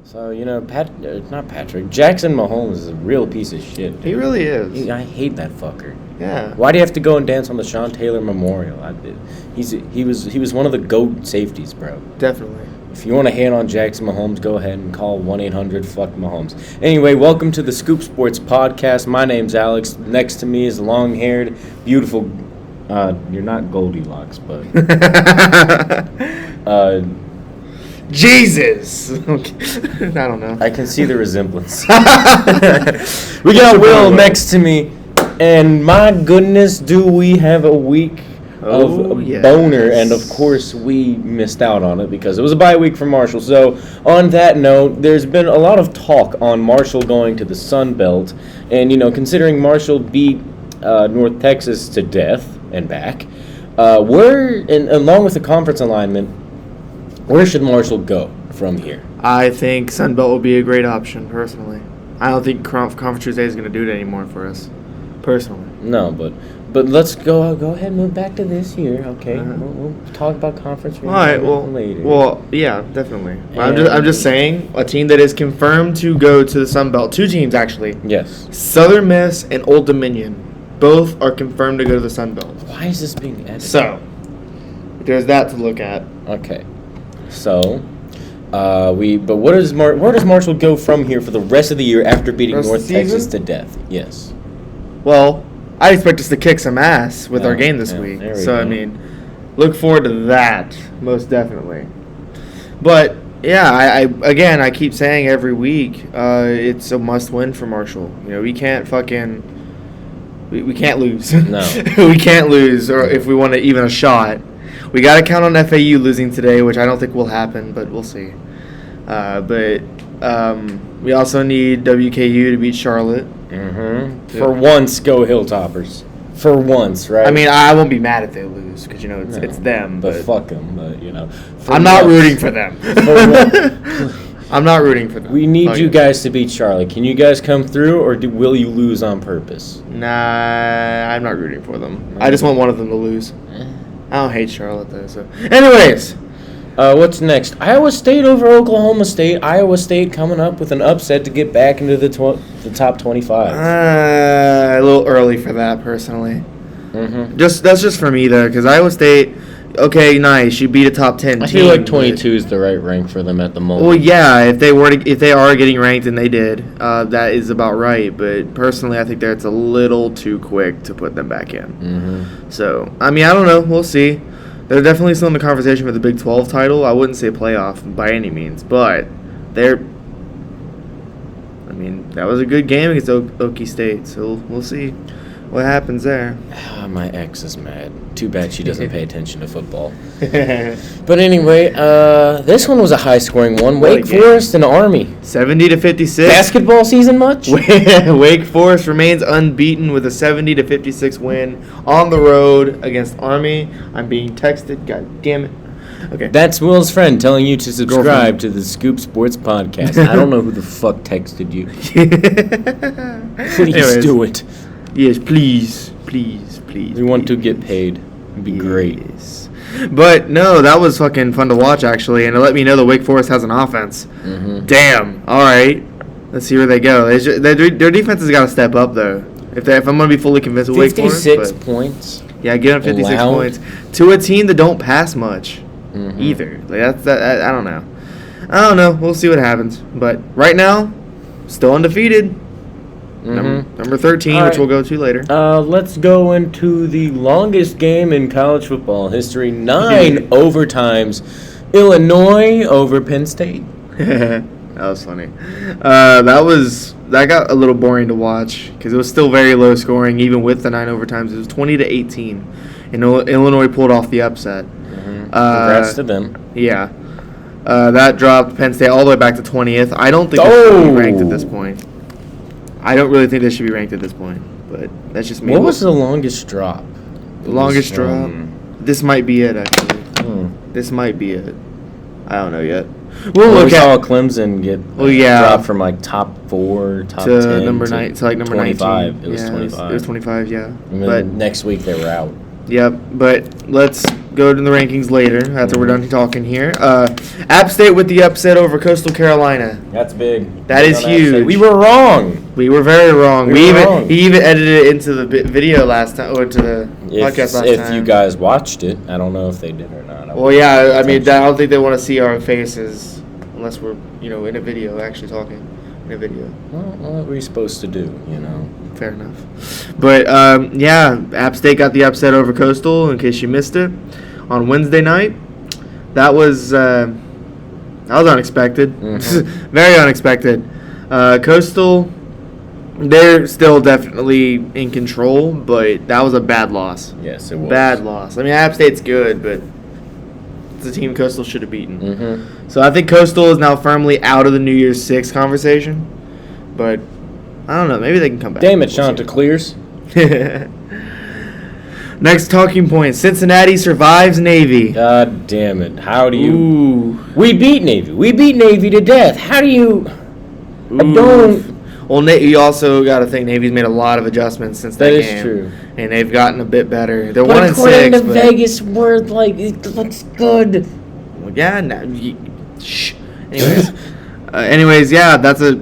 So, not Patrick. Jackson Mahomes is a real piece of shit. Dude. He really is. I hate that fucker. Yeah. Why do you have to go and dance on the Sean Taylor Memorial? He was one of the GOAT safeties, bro. Definitely. If you want to hate on Jackson Mahomes, go ahead and call 1-800-FUCK-Mahomes. Anyway, welcome to the Skoop Sportz podcast. My name's Alex. Next to me is long-haired, beautiful. You're not Goldilocks, but. Jesus. Okay. I don't know. I can see the resemblance. We got Will next to me, and my goodness, do we have a week of boner, and of course we missed out on it because it was a bye week for Marshall. So on that note, there's been a lot of talk on Marshall going to the Sun Belt, and considering Marshall beat North Texas to death and back, along with the conference alignment, where should Marshall go from here? I think Sun Belt will be a great option, personally. I don't think Conference USA is going to do it anymore for us, personally. No, but let's go ahead and move back to this year, okay? We'll talk about conference later. Well, yeah, definitely. I'm just saying, a team that is confirmed to go to the Sun Belt, two teams actually. Yes. Southern Miss and Old Dominion, both are confirmed to go to the Sun Belt. Why is this being edited? So, there's that to look at. Okay. So, where does Marshall go from here for the rest of the year after beating North Texas to death? Yes. Well, I expect us to kick some ass with our game this week. So, go. I mean, look forward to that, most definitely. But, yeah, I keep saying every week, it's a must-win for Marshall. We can't we can't lose. No. We can't lose, or if we want even a shot. We got to count on FAU losing today, which I don't think will happen, but we'll see. We also need WKU to beat Charlotte. Mm-hmm. For once, go Hilltoppers. For once, right? I mean, I won't be mad if they lose because it's them. But fuck them. But I'm not rooting for them. I'm not rooting for them. We need you guys to beat Charlotte. Can you guys come through, or will you lose on purpose? Nah, I'm not rooting for them. I just want one of them to lose. I don't hate Charlotte, though. So, anyways. What's next? Iowa State over Oklahoma State. Iowa State coming up with an upset to get back into the top 25. A little early for that, personally. Mm-hmm. That's just for me, though, because Iowa State, okay, nice. You beat a top 10 team. I feel like 22 is the right rank for them at the moment. Well, yeah, if they are getting ranked, and they did, that is about right. But personally, I think that's a little too quick to put them back in. Mm-hmm. So, I mean, I don't know. We'll see. They're definitely still in the conversation for the Big 12 title. I wouldn't say playoff by any means, but that was a good game against Okie State. So we'll see what happens there. My ex is mad. Too bad she doesn't pay attention to football. But anyway, this one was a high-scoring one. Wake Forest and Army. 70-56. Basketball season much? Wake Forest remains unbeaten with a 70-56 win on the road against Army. I'm being texted. God damn it. Okay. That's Will's friend telling you to subscribe to the Skoop Sportz podcast. I don't know who the fuck texted you. Please do it. Yes, please. We want to get paid. It'd be great. But, no, that was fucking fun to watch, actually, and it let me know that Wake Forest has an offense. Mm-hmm. Damn. All right. Let's see where they go. Their defense has got to step up, though. If I'm going to be fully convinced with Wake Forest. 56 points? Yeah, get them 56 points. To a team that don't pass much, either. Like I don't know. We'll see what happens. But right now, still undefeated. Number 13, which we'll go to later. Let's go into the longest game in college football history. 9 overtimes. Illinois over Penn State. That was funny. That got a little boring to watch because it was still very low scoring, even with the 9 overtimes. It was 20-18, and Illinois pulled off the upset. Congrats to them. Yeah. That dropped Penn State all the way back to 20th. I don't think they should be ranked at this point. I don't really think they should be ranked at this point, but that's just me. What was the longest drop? The longest drop? This might be it, actually. This might be it. I don't know yet. We saw Clemson get dropped from like top 4, top 10 number 9 to like number 25. 19. It was 25. It was 25, yeah. And then next week they were out. Yep, but let's go to the rankings later after we're done talking here. App State with the upset over Coastal Carolina. That's big. That is huge. We were wrong. We were very wrong. He even edited it into the video last time, or to the podcast last time. If you guys watched it, I don't know if they did or not. Well, yeah, I mean, I don't think they want to see our faces unless we're, in a video, actually talking in a video. Well, what are we supposed to do, Fair enough. But, App State got the upset over Coastal, in case you missed it, on Wednesday night. That was unexpected. Mm-hmm. Very unexpected. Coastal, they're still definitely in control, but that was a bad loss. Yes, it was. Bad loss. I mean, App State's good, but it's a team Coastal should have beaten. Mm-hmm. So I think Coastal is now firmly out of the New Year's Six conversation, but I don't know. Maybe they can come back. Damn it, Chanticleers. Next talking point. Cincinnati survives Navy. God damn it. How do you... Ooh. We beat Navy. We beat Navy to death. How do you... Ooh. I don't... Well, you also got to think Navy's made a lot of adjustments since that game. That is true. And they've gotten a bit better. They're but 1-6. According to Vegas, we're like, it looks good. Well, yeah, shh. Anyways, yeah, that's a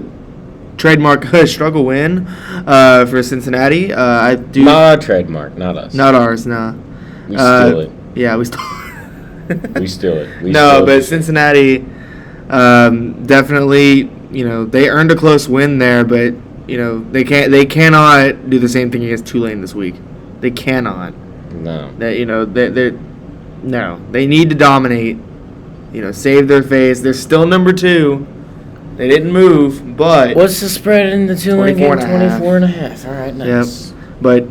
trademark struggle win for Cincinnati. Not trademark, not us. Not ours, nah. We steal it. Yeah, we steal We steal it. But Cincinnati definitely, they earned a close win there, but they cannot do the same thing against Tulane this week. They cannot. No. They need to dominate. Save their face. They're still number 2. They didn't move, but what's the spread in the Tulane game? 24.5. All right, nice. Yep. But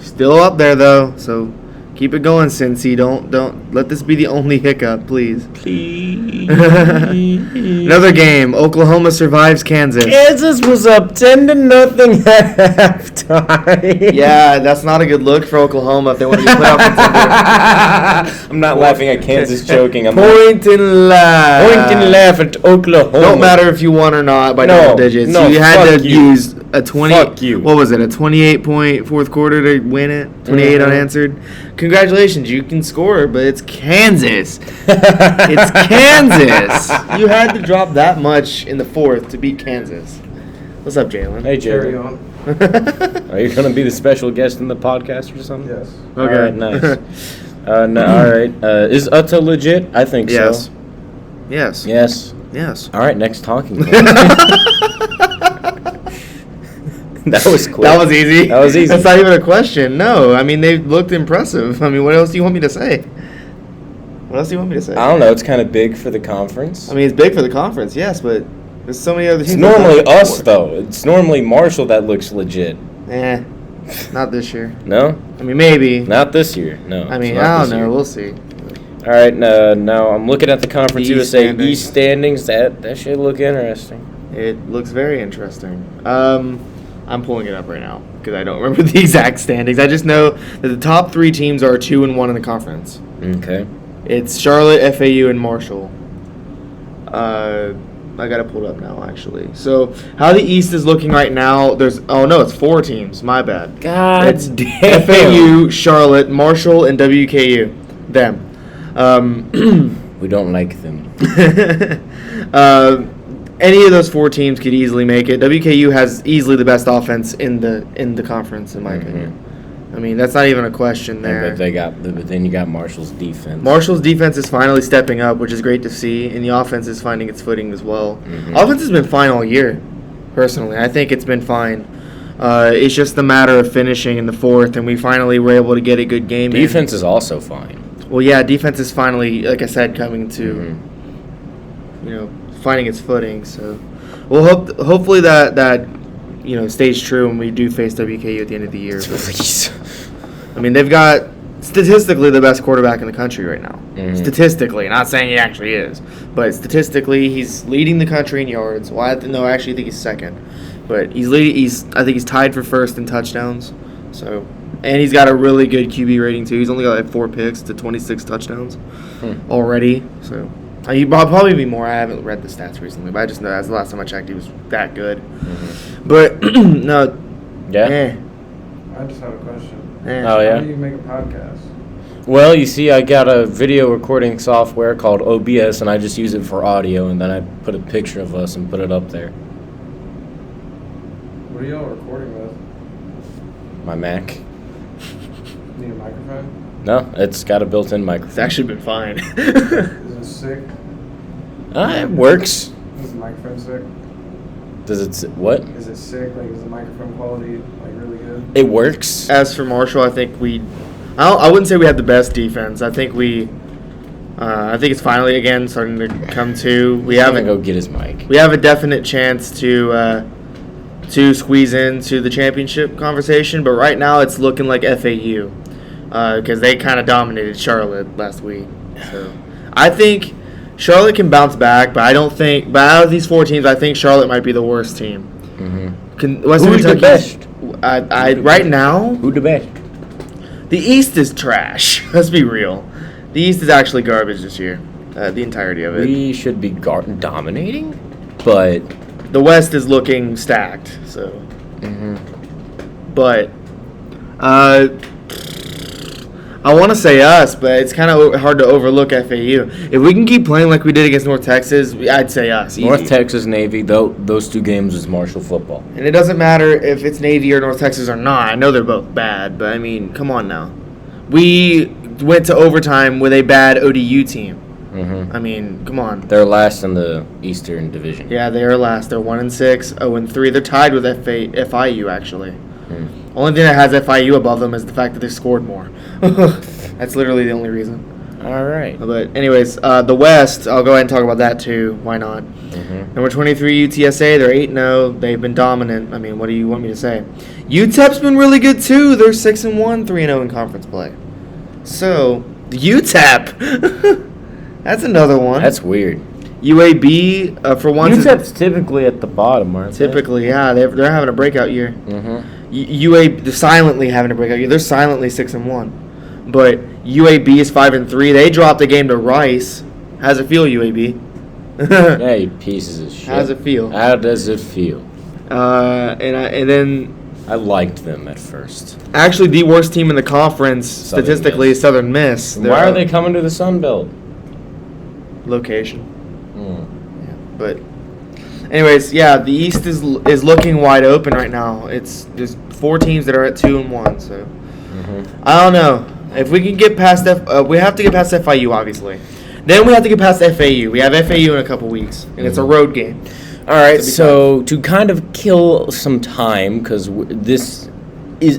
still up there though, so keep it going, Cincy. Don't let this be the only hiccup, please. Please. Another game. Oklahoma survives Kansas. Kansas was up 10-0 at halftime. Yeah, that's not a good look for Oklahoma if they want to get playoff contender. I'm not laughing at Kansas joking. Point and laugh. Point and laugh at Oklahoma. Don't matter if you won or not by double digits. No, you had to use a 20. Fuck you. What was it? A 28-point fourth quarter to win it. 28 unanswered. Congratulations, you can score, but it's Kansas. It's Kansas. You had to drop that much in the fourth to beat Kansas. What's up, Jalen? Hey, Jalen. Are you going to be the special guest in the podcast or something? Yes. Okay. All right, nice. All right. Is Utta legit? I think so. Yes. Yes. All right, next talking point. That was quick. That was easy. That's not even a question. No, I mean, they looked impressive. I mean, what else do you want me to say? I don't know. It's kind of big for the conference. I mean, it's big for the conference, yes, but there's so many other teams. It's normally us, though. It's normally Marshall that looks legit. Not this year. No? I mean, maybe. Not this year. No. I mean, I don't know. We'll see. All right. Now I'm looking at the Conference USA East standings. That should look interesting. It looks very interesting. I'm pulling it up right now because I don't remember the exact standings. I just know that the top 3 teams are 2-1 in the conference. Okay. It's Charlotte, FAU, and Marshall. I got it pulled up now, actually. So, how the East is looking right now, it's 4 teams. My bad. God it's damn. FAU, Charlotte, Marshall, and WKU. Them. We don't like them. Any of those 4 teams could easily make it. WKU has easily the best offense in the conference, in my opinion. I mean, that's not even a question there. But then you got Marshall's defense. Marshall's defense is finally stepping up, which is great to see, and the offense is finding its footing as well. Mm-hmm. Offense has been fine all year, personally. I think it's been fine. It's just a matter of finishing in the fourth, and we finally were able to get a good game. Defense is also fine. Well, yeah, defense is finally, like I said, coming to, finding its footing. So, hopefully that stays true when we do face WKU at the end of the year. Please. I mean, they've got statistically the best quarterback in the country right now. Mm-hmm. Statistically, not saying he actually is, but statistically, he's leading the country in yards. Well, I actually think he's second, but I think he's tied for first in touchdowns. So, and he's got a really good QB rating too. He's only got like 4 picks to 26 touchdowns already. So. He'll probably be more. I haven't read the stats recently, but I just know that's the last time I checked he was that good. Mm-hmm. But, no. Yeah? I just have a question. Oh, yeah? How do you make a podcast? Well, you see, I got a video recording software called OBS, and I just use it for audio, and then I put a picture of us and put it up there. What are y'all recording with? My Mac. Need a microphone? No, it's got a built-in microphone. It's actually been fine. Is it sick? It works. Is the microphone sick? Does it what? Is it sick? Like, is the microphone quality like really good? It works. As for Marshall, I think I wouldn't say we have the best defense. I think I think it's finally again starting to come to. We haven't go get his mic. We have a definite chance to squeeze into the championship conversation, but right now it's looking like FAU because they kind of dominated Charlotte last week. So I think Charlotte can bounce back, but I don't think. But out of these 4 teams, I think Charlotte might be the worst team. Mm-hmm. Who's the best? Right now, who the best? The East is trash. Let's be real. The East is actually garbage this year. The entirety of it. We should be dominating, but the West is looking stacked. So, but I want to say us, but it's kind of hard to overlook FAU. If we can keep playing like we did against North Texas, I'd say us. North easy. Texas, Navy, those 2 games is Marshall football. And it doesn't matter if it's Navy or North Texas or not. I know they're both bad, but I mean, come on now. We went to overtime with a bad ODU team. I mean, come on. They're last in the Eastern Division. Yeah, they are last. They're 1-6, 0-3. They're tied with FIU actually. Only thing that has FIU above them is the fact that they scored more. That's literally the only reason. All right. But anyways, the West, I'll go ahead and talk about that too. Why not? Number 23, UTSA. They're 8-0. They've been dominant. I mean, what do you want me to say? UTEP's been really good too. They're 6-1, 3-0 in conference play. So, the UTEP. That's another one. That's weird. UAB, for once. UTEP's typically at the bottom, aren't they? Typically, yeah. They're having a breakout year. UAB, they're silently having a breakout year. They're silently 6-1. But UAB is 5-3. They dropped the game to Rice. How's it feel, UAB? Yeah, you pieces of shit. How's it feel? How does it feel? And then I liked them at first. actually the worst team in the conference statistically is Southern Miss. Why are they coming to the Sun Belt? Location. Yeah, but anyways, yeah, the East is looking wide open right now. There's 4 teams that are at 2-1. So I don't know if we can get past we have to get past FIU obviously. Then we have to get past FAU. We have FAU in a couple weeks, and it's a road game. All right, so to kind of kill some time, because this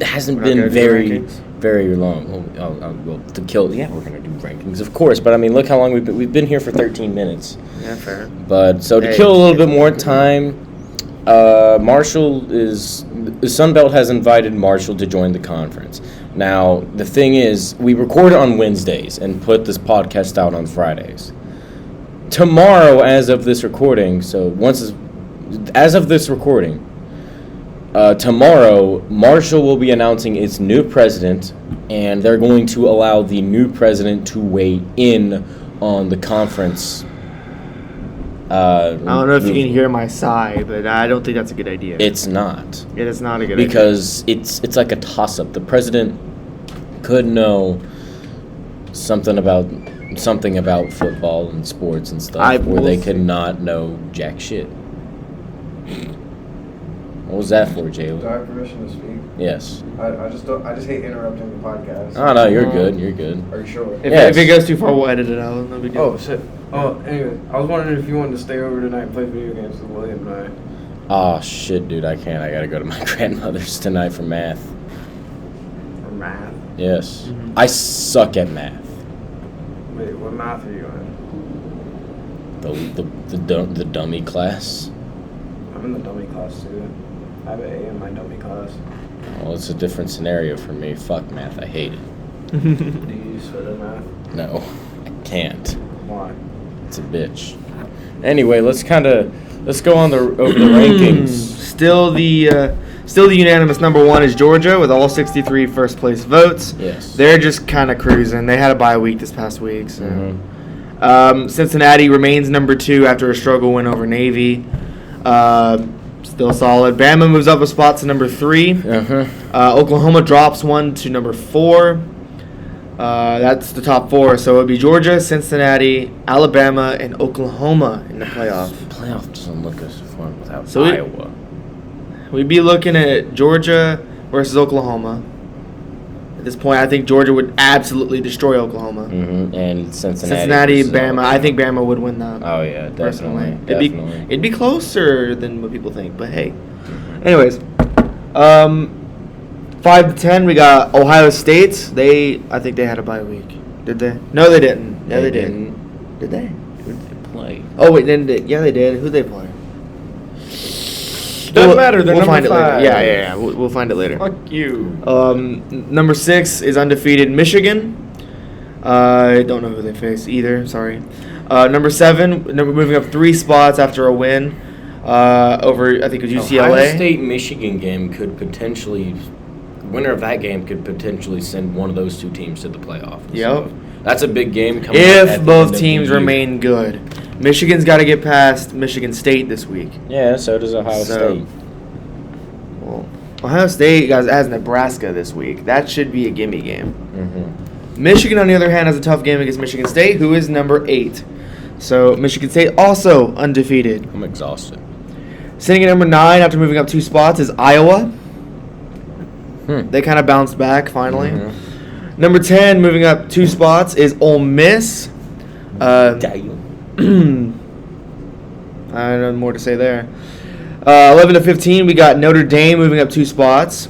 hasn't been very long. Well, to kill, yeah, we're gonna do rankings, of course. But I mean, look how long we've been here for 13 minutes. Yeah, fair. But so to kill a little bit more time, the Sun Belt has invited Marshall to join the conference. Now, the thing is, we record on Wednesdays and put this podcast out on Fridays. Tomorrow, as of this recording, tomorrow, Marshall will be announcing its new president, and they're going to allow the new president to weigh in on the conference. I don't know if you can hear my sigh, but I don't think that's a good idea. It's not. It is not a good idea. Because it's like a toss-up. The president could know something about football and sports and stuff, where they could not know jack shit. What was that for, Jalen? Do I have permission to speak? Yes. I just hate interrupting the podcast. Oh no, you're good. You're good. Are you sure? If it goes too far, we'll edit it out. No big deal. Oh shit. Oh, anyway, I was wondering if you wanted to stay over tonight and play video games with William and I. Oh shit, dude, I can't. I gotta go to my grandmother's tonight for math. For math? Yes. I suck at math. Wait, what math are you in? The dummy class. I'm in the dummy class too. I have an A in my dummy class. Well, it's a different scenario for me. Fuck math. I hate it. Do you use photo math? No, I can't. Why? It's a bitch. Anyway, let's go on over the rankings. Still the unanimous number 1 is Georgia with all 63 first place votes. Yes. They're just kind of cruising. They had a bye week this past week. So. Cincinnati remains number 2 after a struggle win over Navy. Still solid. Bama moves up a spot to number 3. Oklahoma drops 1 to number 4. That's the top 4. So it would be Georgia, Cincinnati, Alabama, and Oklahoma in the playoff. Playoff doesn't look as fun without Iowa. We'd be looking at Georgia versus Oklahoma. At this point, I think Georgia would absolutely destroy Oklahoma. Mm-hmm. And Cincinnati, Bama. I think Bama would win that. Oh yeah, definitely. It'd be closer than what people think, but hey. Anyways, 5 to 10, we got Ohio State. I think they had a bye week. Did they? No, they didn't. Yeah, they did. Did they? Who did they play? Oh wait, yeah, they did. Who'd they play? Doesn't matter. They're we'll find number 5. it later. Yeah. We'll find it later. Fuck you. Number 6 is undefeated Michigan. I don't know who they face either. Sorry. Number 7, moving up 3 spots after a win over, I think it was UCLA. Ohio State-Michigan game could potentially, winner of that game could potentially send one of those 2 teams to the playoff. Yep. So that's a big game coming up if both teams remain good. Michigan's got to get past Michigan State this week. Yeah, so does Ohio State. Well, Ohio State has Nebraska this week. That should be a gimme game. Mm-hmm. Michigan, on the other hand, has a tough game against Michigan State, who is number 8. So Michigan State also undefeated. I'm exhausted. Sitting at number 9 after moving up 2 spots is Iowa. They kind of bounced back finally. Mm-hmm. Number 10, moving up 2 spots, is Ole Miss. I don't know more to say there. 11 to 15, we got Notre Dame moving up 2 spots.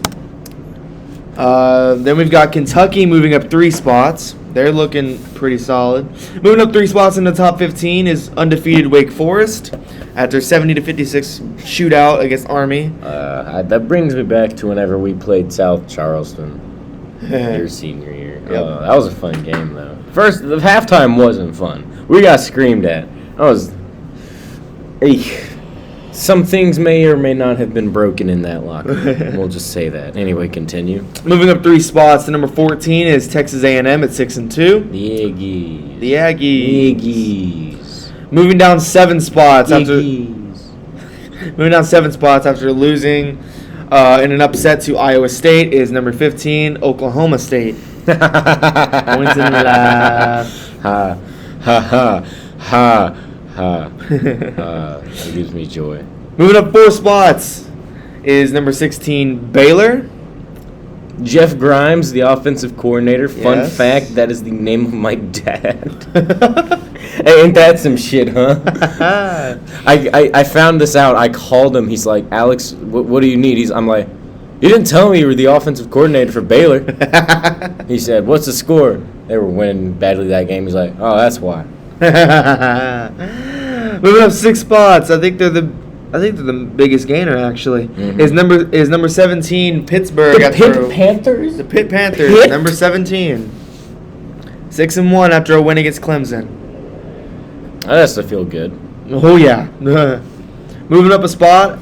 Then we've got Kentucky moving up 3 spots. They're looking pretty solid. Moving up 3 spots in the top 15 is undefeated Wake Forest after 70 to 56 shootout against Army. That brings me back to whenever we played South Charleston your senior year. Yep. That was a fun game though. First, the halftime wasn't fun. We got screamed at. Some things may or may not have been broken in that locker room. We'll just say that. Anyway, continue. Moving up 3 spots to number 14 is Texas A&M at 6-2. The Aggies. The Aggies. Aggies. Moving down 7 spots Aggies. after losing in an upset to Iowa State is number 15 Oklahoma State. Points and laugh. Ha ha ha ha. It gives me joy. Moving up 4 spots is number 16 Baylor. Jeff Grimes, the offensive coordinator. Fun Yes. fact, that is the name of my dad. Hey, ain't that some shit, huh? I found this out. I called him. He's like, Alex, what do you need? I'm like, you didn't tell me you were the offensive coordinator for Baylor. He said, what's the score? They were winning badly that game. He's like, oh, that's why. Moving up 6 spots. I think they're the biggest gainer actually. Mm-hmm. Is number 17 Pittsburgh. The Pitt Panthers? The Pitt Panthers. Pitt? Number 17. 6-1 after a win against Clemson. That has to feel good. Oh yeah. Moving up a spot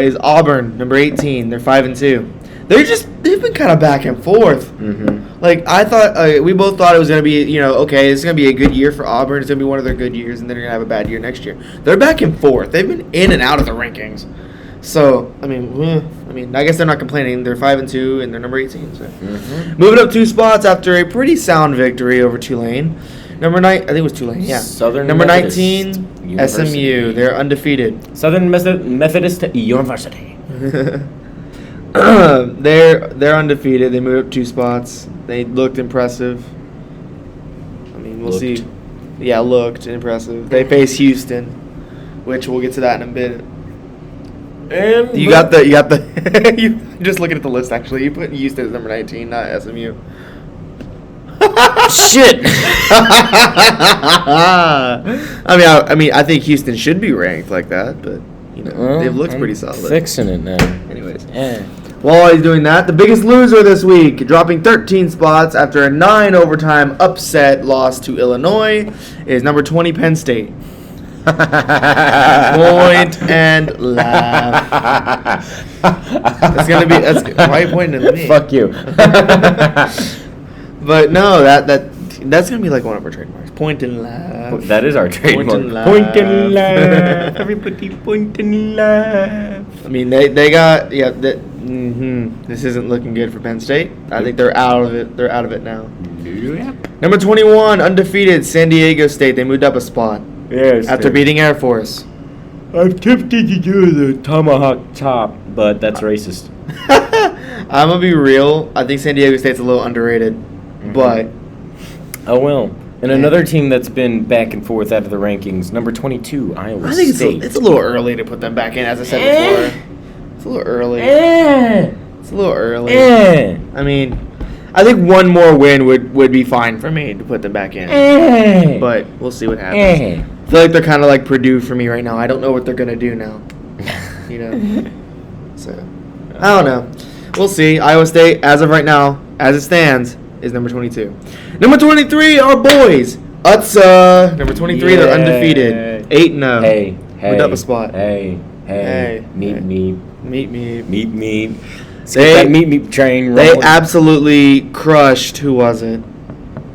is Auburn. Number 18. They're 5-2. They've been kind of back and forth. Mm-hmm. Like, I thought, we both thought it was going to be, okay, it's going to be a good year for Auburn. It's going to be one of their good years, and then they're going to have a bad year next year. They're back and forth. They've been in and out of the rankings. So, I guess they're not complaining. They're 5-2, and they're number 18. So. Mm-hmm. Moving up 2 spots after a pretty sound victory over Tulane. Number 9, I think it was Tulane, yeah. Number Methodist 19, University. SMU. They're undefeated. Southern Methodist University. They're undefeated. They moved up 2 spots. They looked impressive. We'll see. Yeah, looked impressive. They face Houston, which we'll get to that in a bit. And you got the you just looking at the list actually. You put Houston as number 19, not SMU. Shit. I think Houston should be ranked like that, but they've looked pretty solid. Fixing it now. Anyways. Yeah. While he's doing that, the biggest loser this week, dropping 13 spots after a 9-overtime upset loss to Illinois, is number 20 Penn State. Point and laugh. Why are you pointing at me? Fuck you. But no, that's gonna be like one of our trademarks. Point and laugh. That is our trademark. Point and laugh. Point and laugh. Everybody point and laugh. They got This isn't looking good for Penn State. I think they're out of it. They're out of it now. Yep. Number 21, undefeated San Diego State. They moved up a spot. Yes. After beating Air Force. I'm tempted to do the tomahawk chop, but that's racist. I'm gonna be real. I think San Diego State's a little underrated, but oh well. And another team that's been back and forth out of the rankings, number 22, Iowa State. I think it's a little early to put them back in, as I said before. It's a little early. It's a little early. I mean, I think one more win would be fine for me to put them back in. But we'll see what happens. I feel like they're kind of like Purdue for me right now. I don't know what they're going to do now. So, I don't know. We'll see. Iowa State, as of right now, as it stands, is number 22. Number 23, our boys. Utsa. Number 23, they're undefeated. 8-0. Hey. Moved up a spot. Hey. Meet. They meet train. They rolling. absolutely crushed. Who was it?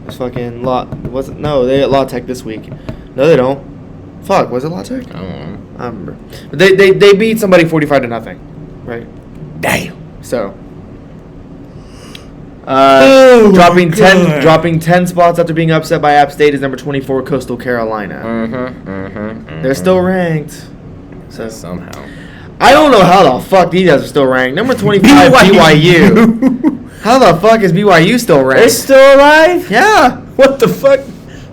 It's fucking wasn't no. They at La Tech this week. No, they don't. Fuck, was it La Tech? I don't know. I remember. But they beat somebody 45-0, right? Damn. So. Dropping 10 spots after being upset by App State is number 24, Coastal Carolina. They're still ranked. So somehow. I don't know how the fuck these guys are still ranked. Number 25, BYU. How the fuck is BYU still ranked? They're still alive? Yeah. What the fuck?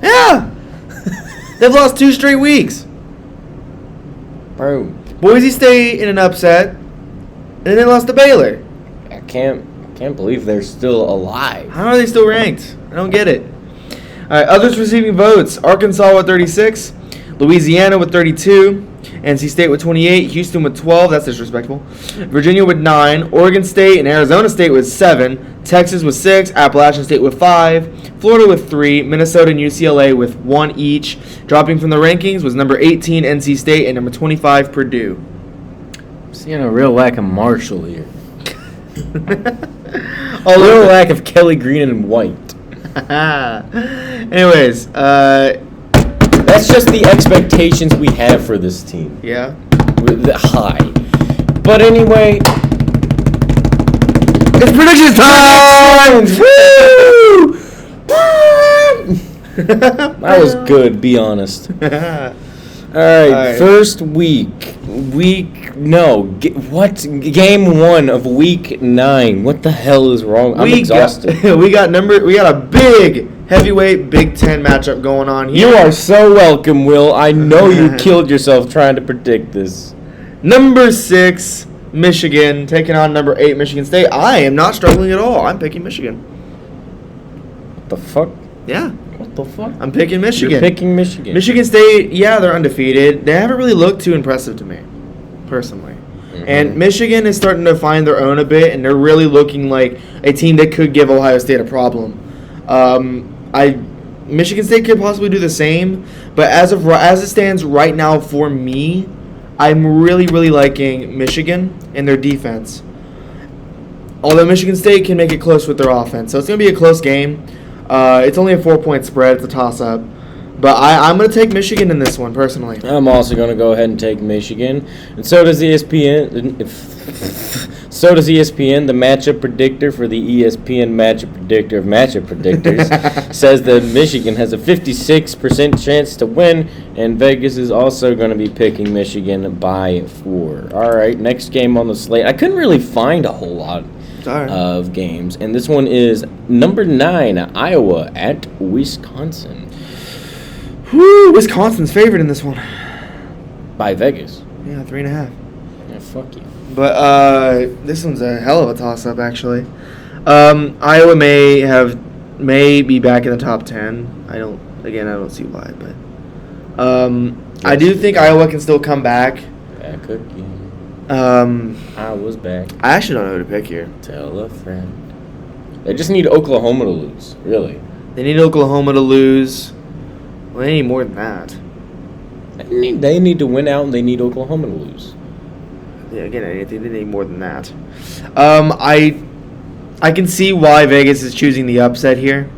Yeah. They've lost 2 straight weeks. Bro. Boise State in an upset, and then they lost to Baylor. I can't believe they're still alive. How are they still ranked? I don't get it. All right, others receiving votes. Arkansas with 36, Louisiana with 32, NC State with 28, Houston with 12, that's disrespectful, Virginia with 9, Oregon State and Arizona State with 7, Texas with 6, Appalachian State with 5, Florida with 3, Minnesota and UCLA with 1 each. Dropping from the rankings was number 18, NC State, and number 25, Purdue. I'm seeing a real lack of Marshall here. A little lack of Kelly Green and White. Anyways, that's just the expectations we have for this team. Yeah. High. But anyway, it's prediction time! Woo! That was good, be honest. All right, first week. Game 1 of week 9. What the hell is wrong? I'm exhausted. We got a big heavyweight Big Ten matchup going on here. You are so welcome, Will. I know you killed yourself trying to predict this. Number 6, Michigan, taking on number 8, Michigan State. I am not struggling at all. I'm picking Michigan. What the fuck? Yeah. What the fuck? I'm picking Michigan. You're picking Michigan. Michigan State, yeah, they're undefeated. They haven't really looked too impressive to me, personally. Mm-hmm. And Michigan is starting to find their own a bit, and they're really looking like a team that could give Ohio State a problem. Michigan State could possibly do the same, but as it stands right now for me, I'm really, really liking Michigan and their defense. Although Michigan State can make it close with their offense, so it's going to be a close game. It's only a 4-point spread. It's a toss-up. But I'm going to take Michigan in this one, personally. I'm also going to go ahead and take Michigan. And so does ESPN. So does ESPN. The matchup predictor for the ESPN matchup predictor of matchup predictors says that Michigan has a 56% chance to win, and Vegas is also going to be picking Michigan by 4. All right, next game on the slate. I couldn't really find a whole lot of games, and this one is number 9, Iowa at Wisconsin. Woo! Wisconsin's favored in this one. By Vegas. Yeah, 3.5. Yeah, fuck you. But this one's a hell of a toss-up, actually. Iowa may be back in the top 10. I don't see why, but I do think Iowa can still come back. Back again. Iowa's back. I actually don't know who to pick here. Tell a friend. They just need Oklahoma to lose, really. They need Oklahoma to lose. Well, they need more than that. They need to win out, and they need Oklahoma to lose. Yeah, again, I think they need more than that. I can see why Vegas is choosing the upset here,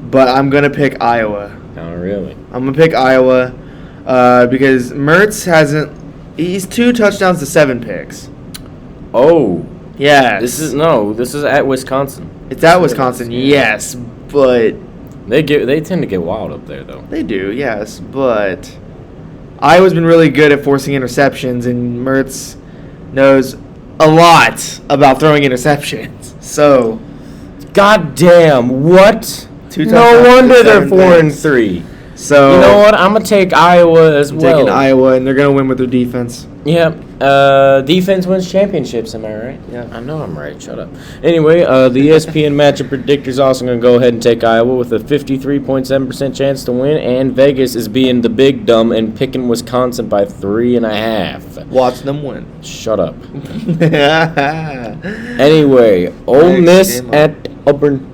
but I'm going to pick Iowa. Oh, really? I'm going to pick Iowa because Mertz he's 2 touchdowns to 7 picks. Oh. Yes. This is at Wisconsin. It's at Wisconsin, yes, but they tend to get wild up there though. They do, yes, but Iowa's been really good at forcing interceptions, and Mertz knows a lot about throwing interceptions. So, goddamn, what? No wonder they're 4-3. So you know what? I'm gonna take Iowa as well. Taking Iowa, and they're gonna win with their defense. Yep. Defense wins championships. Am I right? Yeah. I know I'm right. Shut up. Anyway, the ESPN matchup predictor is also gonna go ahead and take Iowa with a 53.7% chance to win, and Vegas is being the big dumb and picking Wisconsin by 3.5. Watch them win. Shut up. Anyway, Ole Miss at Auburn.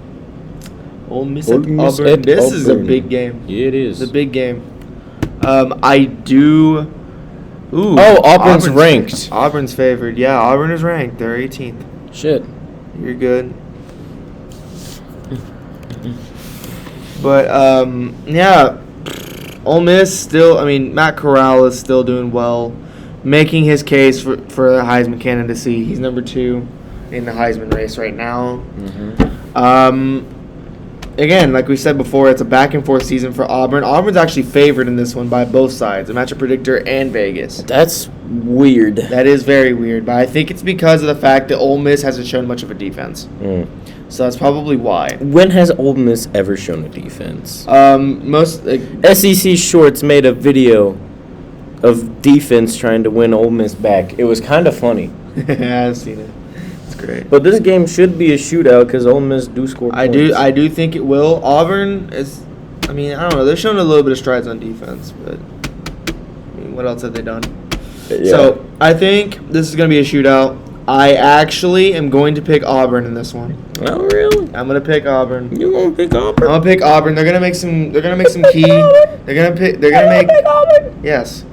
Ole Miss at Auburn. This is a big game. Yeah, it is. It's a big game. I do. Ooh. Oh, Auburn's ranked. Auburn's favored. Yeah, Auburn is ranked. They're 18th. Shit. You're good. But yeah, Ole Miss still. I mean, Matt Corral is still doing well, making his case for the Heisman candidacy. He's number 2 in the Heisman race right now. Mm-hmm. Again, like we said before, it's a back-and-forth season for Auburn. Auburn's actually favored in this one by both sides, the matchup predictor and Vegas. That's weird. That is very weird, but I think it's because of the fact that Ole Miss hasn't shown much of a defense. So that's probably why. When has Ole Miss ever shown a defense? SEC Shorts made a video of defense trying to win Ole Miss back. It was kind of funny. I've seen it. Great. But this game should be a shootout because Ole Miss do score points. I do think it will. Auburn is, I don't know. They're showing a little bit of strides on defense, but what else have they done? Yeah. So I think this is going to be a shootout. I actually am going to pick Auburn in this one. Oh really? I'm going to pick Auburn. You going to pick Auburn? I'm going to pick Auburn. They're going to make some. They're going to make some key. They're going to pick Auburn. Yes.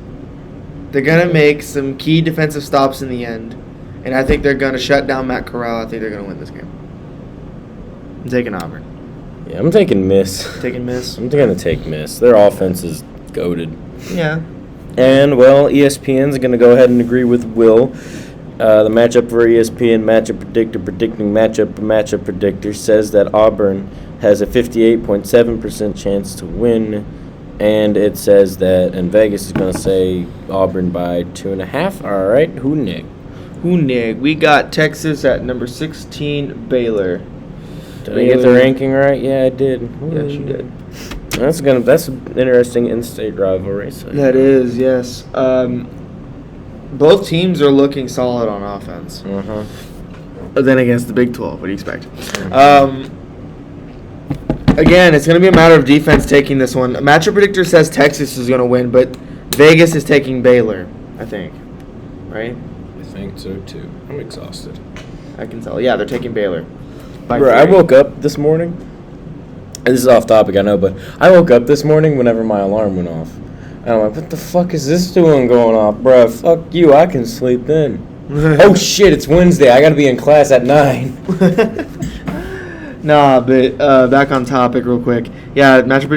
They're going to make some key defensive stops in the end. And I think they're going to shut down Matt Corral. I think they're going to win this game. I'm taking Auburn. Yeah, I'm taking Miss. Taking Miss? I'm going to take Miss. Their offense is goated. Yeah. And, well, ESPN's going to go ahead and agree with Will. The matchup for ESPN matchup predictor predicting matchup predictor says that Auburn has a 58.7% chance to win. And it says that, and Vegas is going to say Auburn by 2.5. All right, who nick? We got Texas at number 16, Baylor. Did I get the ranking right? Yeah, I did. Yes, you did. That's an interesting in-state rivalry. So that is, yes. Both teams are looking solid on offense. But then against the Big 12, what do you expect? Again, it's going to be a matter of defense taking this one. Matchup predictor says Texas is going to win, but Vegas is taking Baylor, I think. Right? I think so too. I'm exhausted. I can tell. Yeah, they're taking Baylor. Bro, I woke up this morning. And this is off topic, I know, but I woke up this morning whenever my alarm went off. And I'm like, what the fuck is this doing going off, bro? Fuck you, I can sleep in. Oh shit, it's Wednesday. I gotta be in class at 9. Nah, but back on topic real quick. Yeah, matchup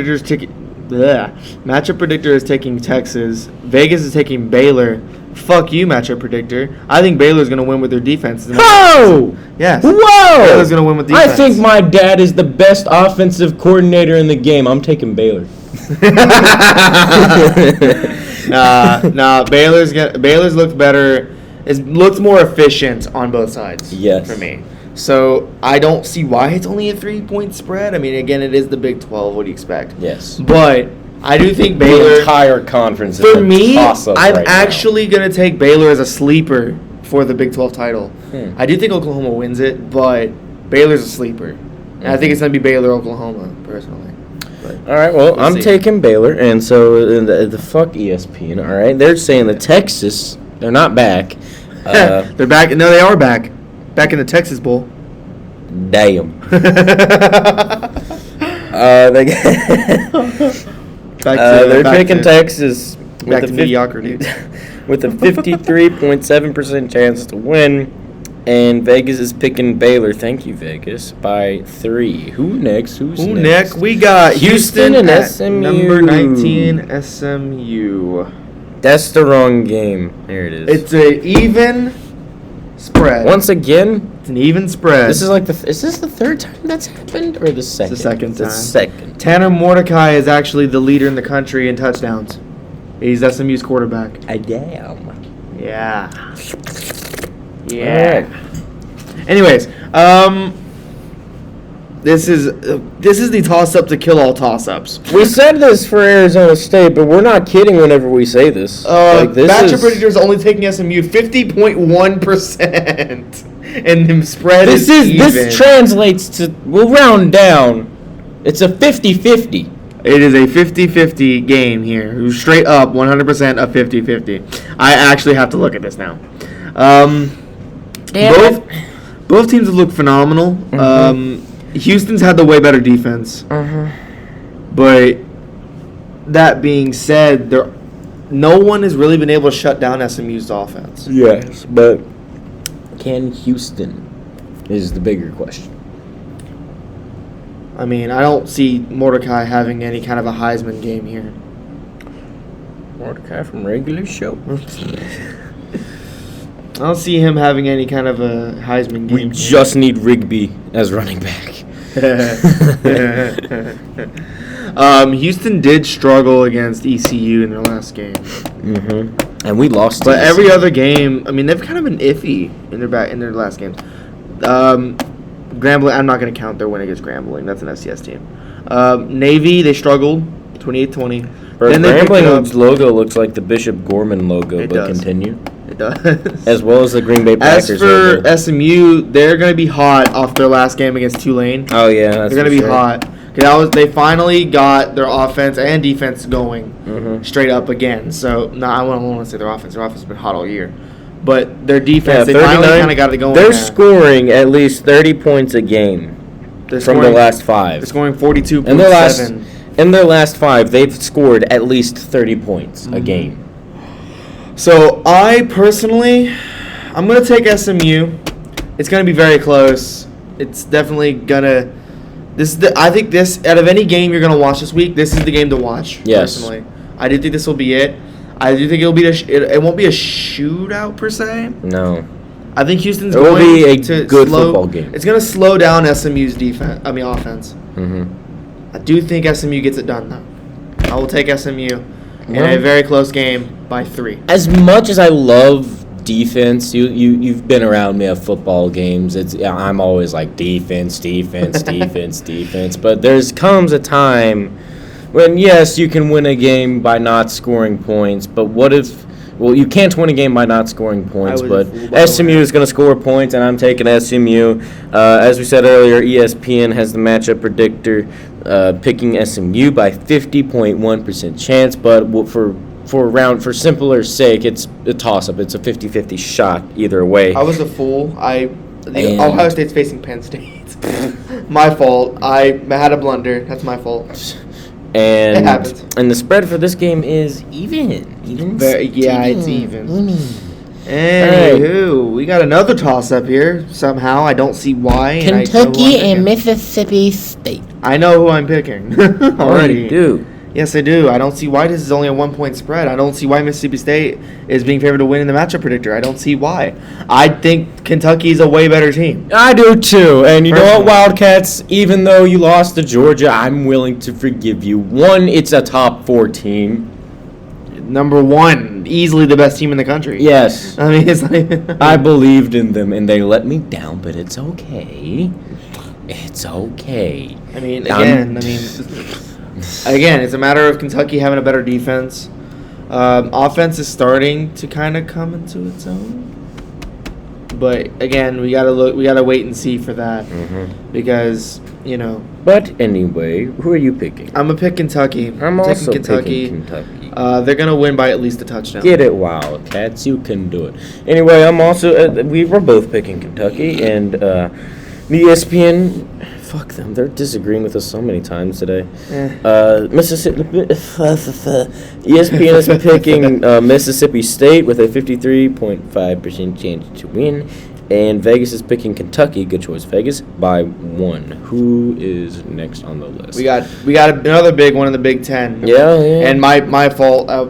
predictor is taking Texas. Vegas is taking Baylor. Fuck you, matchup predictor. I think Baylor's going to win with their defense. Oh! Yes. Whoa! Baylor's going to win with defense. I think my dad is the best offensive coordinator in the game. I'm taking Baylor. Nah. Baylor's looked better. It's looked more efficient on both sides. Yes. For me. So I don't see why it's only a 3-point spread. I mean, again, it is the Big 12. What do you expect? Yes. But I do think Baylor. The entire conference is for me, I'm right actually going to take Baylor as a sleeper for the Big 12 title. I do think Oklahoma wins it, but Baylor's a sleeper. And I think it's going to be Baylor-Oklahoma, personally. But all right, well, I'm taking Baylor, and so the fuck ESPN, all right? They're saying that Texas, they're not back. They're back. No, they are back. Back in the Texas Bowl. Damn. They're picking Texas back to mediocrity with a 53.7% chance to win, and Vegas is picking Baylor. Thank you, Vegas, by 3. Who next? Who's next? We got Houston and SMU. Number 19 SMU. That's the wrong game. There it is. It's a even spread. Once again, it's an even spread. This is like is this the third time that's happened or the second? It's the second time. The second. Tanner Mordecai is actually the leader in the country in touchdowns. He's SMU's quarterback. Damn. Yeah. Yeah. Anyways, this is the toss-up to kill all toss-ups. We said this for Arizona State, but we're not kidding whenever we say this. Matchup predictor is only taking SMU 50.1%, and the spread is even. This translates to, we'll round down. It's a 50-50. It is a 50-50 game here. Straight up 100% a 50-50. I actually have to look at this now. Both teams look phenomenal. Mm-hmm. Houston's had the way better defense. Mm-hmm. But that being said, no one has really been able to shut down SMU's offense. Yes, but can Houston is the bigger question. I mean, I don't see Mordecai having any kind of a Heisman game here. Mordecai from regular show. I don't see him having any kind of a Heisman game. We just need Rigby as running back. Houston did struggle against ECU in their last game. Mm-hmm. And we lost. But every other game, I mean, they've kind of been iffy in their last games. Grambling, I'm not going to count their win against Grambling. That's an FCS team. Navy, they struggled, 28-20. Then Grambling's logo looks like the Bishop Gorman logo, it but does. Continue. It does. As well as the Green Bay Packers. As for logo. SMU, they're going to be hot off their last game against Tulane. Oh, yeah. That's they're going to be hot. They finally got their offense and defense going straight up again. So, I don't want to say their offense. Their offense has been hot all year. But their defense, they finally kind of got it going. They're scoring at least 30 points a game from the last 5. They're scoring 42.7. In their last 5, they've scored at least 30 points a game. So, I'm going to take SMU. It's going to be very close. It's definitely going to... I think out of any game you're going to watch this week, this is the game to watch, personally. I do think this will be it. I do think it won't be a shootout, per se. No. I think Houston's going to be a good football game. It's going to slow down SMU's offense. Mm-hmm. I do think SMU gets it done, though. I will take SMU in a very close game by 3. As much as I love defense, you've been around me at football games. I'm always like defense. But there's comes a time when, yes, you can win a game by not scoring points. But what if... Well, you can't win a game by not scoring points, but SMU is going to score points, and I'm taking SMU. As we said earlier, ESPN has the matchup predictor picking SMU by 50.1% chance, but for simpler sake, it's a toss-up. It's a 50-50 shot either way. I was a fool. Ohio State's facing Penn State. My fault. I had a blunder. That's my fault. And it happens. And the spread for this game is even. It's even. Anywho, we got another toss-up here. Somehow, I don't see why. Kentucky and Mississippi State. I know who I'm picking already. You do. Yes, I do. I don't see why this is only a 1-point spread. I don't see why Mississippi State is being favored to win in the matchup predictor. I don't see why. I think Kentucky's a way better team. I do too. And you know what, Wildcats? Even though you lost to Georgia, I'm willing to forgive you. One, it's a top 4 team. Number 1, easily the best team in the country. Yes. I mean, it's like I believed in them, and they let me down, but it's okay. It's okay. I mean, again, it's a matter of Kentucky having a better defense. Offense is starting to kind of come into its own. But again, we gotta wait and see for that because But anyway, who are you picking? I'm gonna pick Kentucky. I'm also picking Kentucky. They're gonna win by at least a touchdown. Get it, Wildcats! You can do it. Anyway, I'm also we were both picking Kentucky, and the ESPN. Fuck them. They're disagreeing with us so many times today. Mississippi. ESPN is picking Mississippi State with a 53.5% chance to win. And Vegas is picking Kentucky, good choice, Vegas, by 1. Who is next on the list? We got another big one in the Big Ten. Yeah. And my fault. I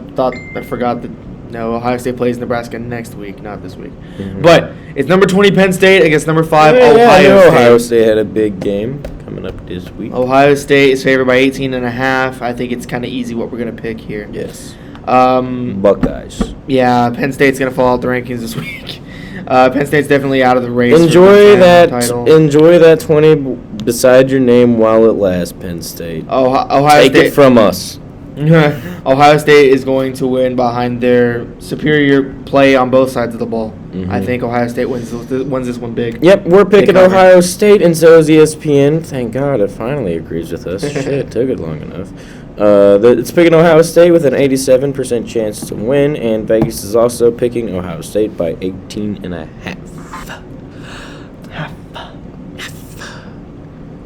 forgot the No, Ohio State plays Nebraska next week, not this week. Mm-hmm. But it's number 20 Penn State against number 5 Ohio State. Ohio State had a big game coming up this week. Ohio State is favored by 18.5. I think it's kind of easy what we're going to pick here. Yes. Buckeyes. Yeah, Penn State's going to fall out the rankings this week. Penn State's definitely out of the race. Enjoy that 20 beside your name while it lasts, Penn State. Ohio Take State. it from us. Ohio State is going to win behind their superior play on both sides of the ball. Mm-hmm. I think Ohio State wins this one big. Yep, we're picking Ohio State, and so is ESPN. Thank God it finally agrees with us. Shit, it took it long enough. It's picking Ohio State with an 87% chance to win, and Vegas is also picking Ohio State by 18.5.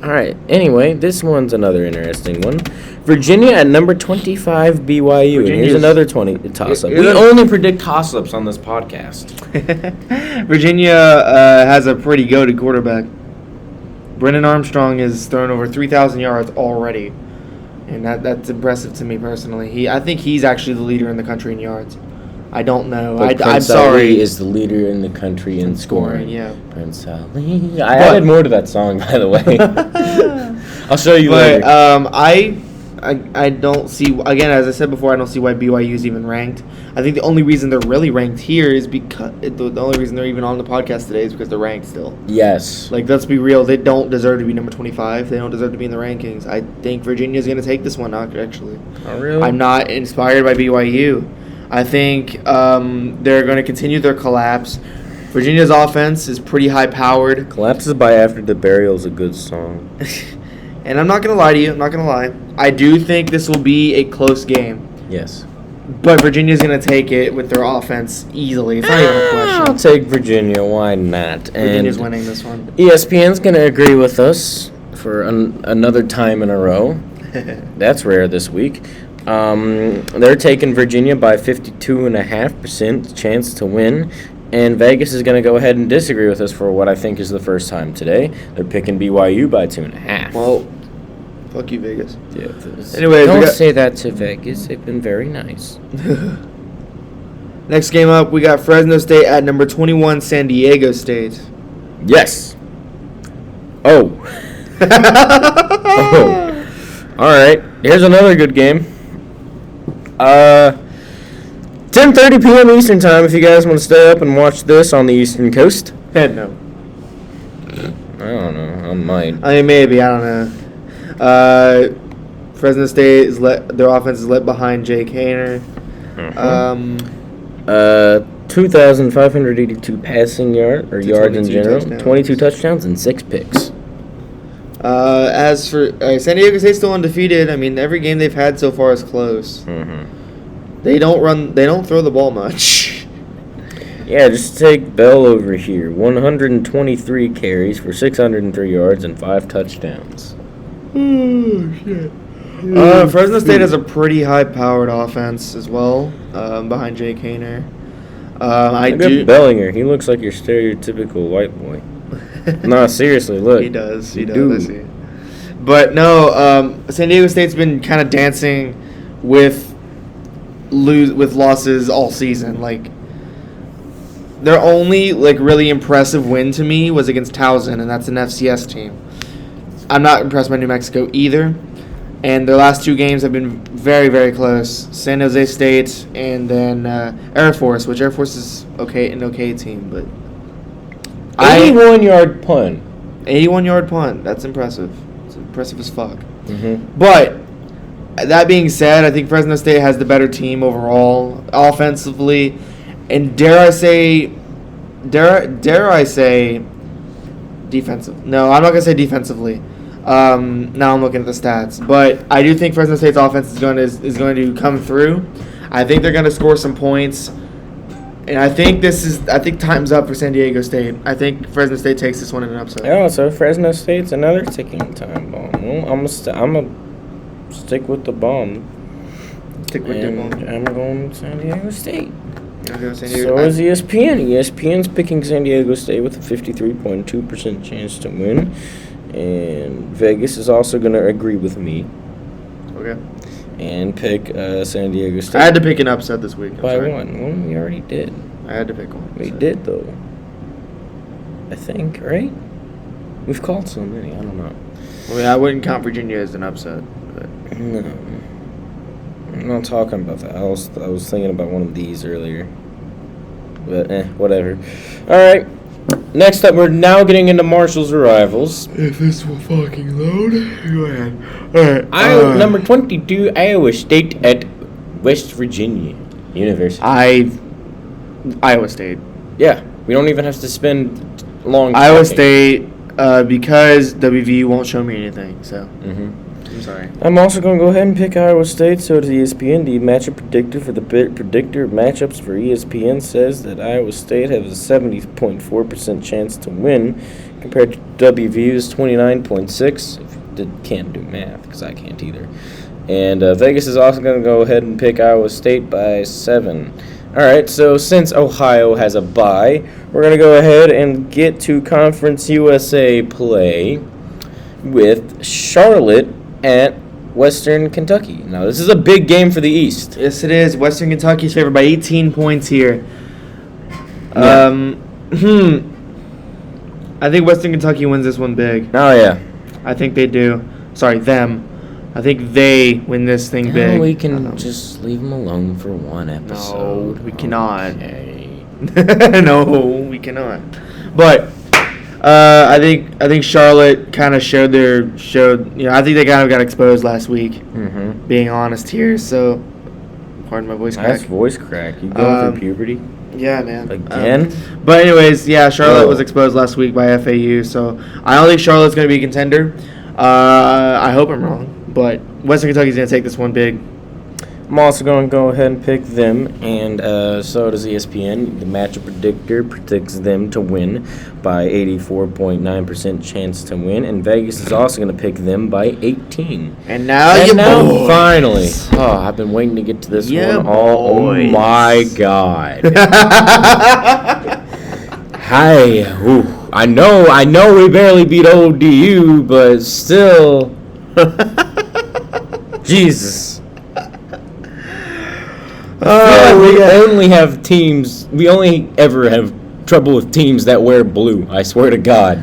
All right. Anyway, this one's another interesting one. Virginia at number 25 BYU. And here's another 20 toss-up. We only predict toss-ups on this podcast. Virginia has a pretty goated quarterback. Brennan Armstrong has thrown over 3,000 yards already. And that's impressive to me personally. I think he's actually the leader in the country in yards. I don't know. I'm sorry. Ali is the leader in the country in scoring. Yeah. Prince Ali. I added more to that song, by the way. I'll show you later. I don't see, again, as I said before, I don't see why BYU is even ranked. I think the only reason they're really ranked here is because the only reason they're even on the podcast today is because they're ranked still. Yes. Like, let's be real. They don't deserve to be number 25. They don't deserve to be in the rankings. I think Virginia's going to take this one, actually. Oh, really? I'm not inspired by BYU. I think they're going to continue their collapse. Virginia's offense is pretty high-powered. Collapses by After the Burial is a good song. And I'm not going to lie to you. I'm not going to lie. I do think this will be a close game. Yes. But Virginia's going to take it with their offense easily. It's not even a question. I'll take Virginia. Why not? Virginia's winning this one. ESPN's going to agree with us for another time in a row. That's rare this week. They're taking Virginia by 52.5% chance to win. And Vegas is going to go ahead and disagree with us for what I think is the first time today. They're picking BYU by 2.5. Well, fuck you, Vegas. Yeah. Anyways, don't say that to Vegas. They've been very nice. Next game up, we got Fresno State at number 21, San Diego State. Yes. Oh. All right. Here's another good game. 10:30 p.m. Eastern Time if you guys want to stay up and watch this on the Eastern Coast. Heck no. I don't know. I might. I mean, maybe. I don't know. Fresno State their offense is led behind Jake Haener. 2,582 passing yards in general. Touchdowns. 22 touchdowns and 6 picks. As for San Diego State, still undefeated. I mean, every game they've had so far is close. Mm-hmm. They don't throw the ball much. Yeah, just take Bell over here. 123 carries for 603 yards and 5 touchdowns. Oh, shit. Fresno State has a pretty high-powered offense as well, behind Jake Haener. Look at Bellinger. He looks like your stereotypical white boy. No, seriously, look. He does. I see. But no, San Diego State's been kind of dancing with losses all season. Like, their only really impressive win to me was against Towson, and that's an FCS team. I'm not impressed by New Mexico either, and their last 2 games have been very, very close. San Jose State and then Air Force, which Air Force is an okay team, but 81-yard punt. 81-yard punt. That's impressive. It's impressive as fuck. Mm-hmm. But that being said, I think Fresno State has the better team overall, offensively, and dare I say, defensive. No, I'm not gonna say defensively. Now I'm looking at the stats, but I do think Fresno State's offense is going to come through. I think they're going to score some points, and I think time's up for San Diego State. I think Fresno State takes this one in an upset. Oh, so Fresno State's another ticking time bomb. Well, I'm gonna stick with the bomb. I'm going San Diego State. So is ESPN. ESPN's picking San Diego State with a 53.2% chance to win. And Vegas is also going to agree with me. Okay. and pick San Diego State. I had to pick an upset this week. By one. Well, we already did. I had to pick one. We did, though. I think, right? We've called so many. I don't know. I mean, I wouldn't count Virginia as an upset. But. No. I'm not talking about that. I was thinking about one of these earlier. But, whatever. All right. Next up, we're now getting into Marshall's rivals. If this will fucking load, go ahead. All right. Number 22, Iowa State at West Virginia University. Iowa State. Yeah, we don't even have to spend long. Iowa State, because WVU won't show me anything. So. I'm sorry. I'm also going to go ahead and pick Iowa State. So does ESPN. The matchup predictor for the predictor of matchups for ESPN says that Iowa State has a 70.4% chance to win compared to WVU's 29.6%. Can't do math because I can't either. And Vegas is also going to go ahead and pick Iowa State by 7. All right, so since Ohio has a bye, we're going to go ahead and get to Conference USA play with Charlotte at Western Kentucky. Now, this is a big game for the East. Yes, it is. Western Kentucky's favored by 18 points here. Yeah. I think Western Kentucky wins this one big. Oh, yeah. I think they do. Sorry, them. I think they win this thing big. We can just leave them alone for one episode. No, we cannot. Okay. No, we cannot. But I think Charlotte kind of showed. I think they kind of got exposed last week. Mm-hmm. Being honest here, so pardon my voice crack. Nice voice crack. You going through puberty? Yeah, man. Again? But anyways, yeah, Charlotte was exposed last week by FAU, so I don't think Charlotte's going to be a contender. I hope I'm wrong, but Western Kentucky's going to take this one big. I'm also going to go ahead and pick them, and so does ESPN. The matchup predictor predicts them to win by 84.9% chance to win, and Vegas is also going to pick them by 18. And now finally. Oh, I've been waiting to get to this one. Oh my God. Hi. Ooh, I know we barely beat ODU, but still. Jesus. We only ever have trouble with teams that wear blue. I swear to God.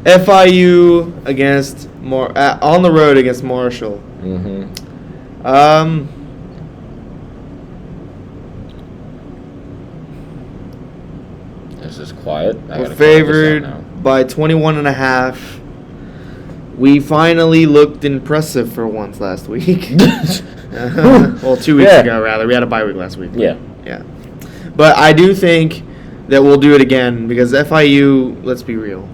FIU against on the road against Marshall. Mm-hmm. This is quiet. We're favored by 21.5. We finally looked impressive for once last week. Well, 2 weeks ago, rather. We had a bye week last week. Yeah. But I do think that we'll do it again because FIU, let's be real.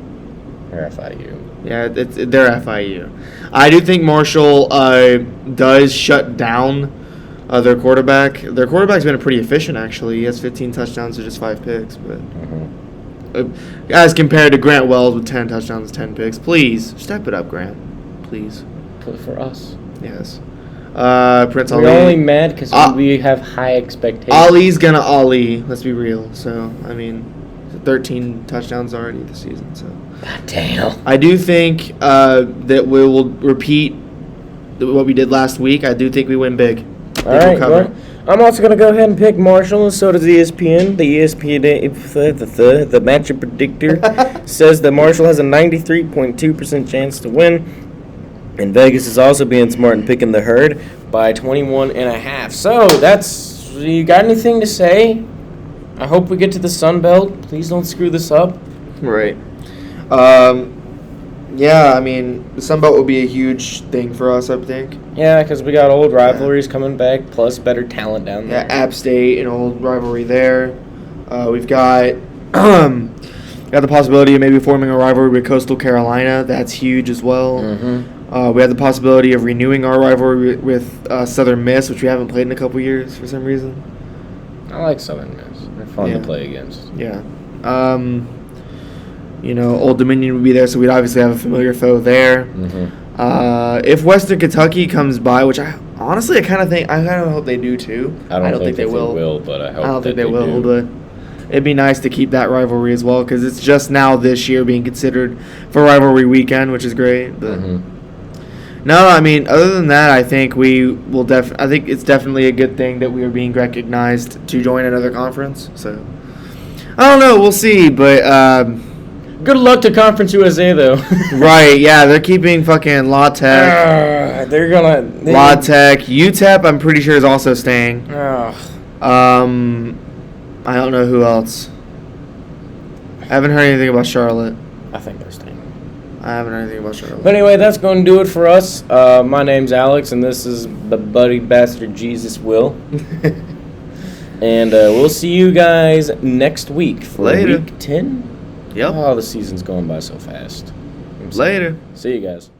They're FIU. Yeah, they're FIU. I do think Marshall does shut down their quarterback. Their quarterback's been pretty efficient, actually. He has 15 touchdowns to just 5 picks. But as compared to Grant Wells with 10 touchdowns, 10 picks, please step it up, Grant. Please. For us. Yes. Prince Ali. We're only mad because we have high expectations. Ali's gonna Ali. Let's be real. So 13 touchdowns already this season. So. God damn. I do think that we will repeat what we did last week. I do think we win big. All right. Well, I'm also gonna go ahead and pick Marshall, and so does ESPN. The the matchup predictor says that Marshall has a 93.2% chance to win. And Vegas is also being smart and picking the herd by 21.5. So you got anything to say? I hope we get to the Sun Belt. Please don't screw this up. Right. Yeah, I mean, the Sun Belt will be a huge thing for us, I think. Yeah, because we got old rivalries coming back, plus better talent down there. Yeah, App State, an old rivalry there. We've got the possibility of maybe forming a rivalry with Coastal Carolina. That's huge as well. Mm-hmm. We have the possibility of renewing our rivalry with Southern Miss, which we haven't played in a couple years for some reason. I like Southern Miss. They're fun to play against. Yeah. Old Dominion would be there, so we'd obviously have a familiar foe there. Mm-hmm. If Western Kentucky comes by, which I kind of hope they do too. I don't think they will, but I hope I don't think they will, do. But it'd be nice to keep that rivalry as well because it's just now this year being considered for rivalry weekend, which is great. But No, I mean, other than that, I think we will I think it's definitely a good thing that we are being recognized to join another conference. So, I don't know. We'll see, but good luck to Conference USA though. Right? Yeah, they're keeping fucking La Tech. They're gonna La Tech, UTEP. I'm pretty sure is also staying. I don't know who else. I haven't heard anything about Charlotte. I think they're staying. I haven't heard anything about Charlotte. But anyway, that's going to do it for us. My name's Alex, and this is the Buddy Bastard Jesus Will. And we'll see you guys next week for Later. Week 10. Yep. Oh, the season's going by so fast. Later. See you guys.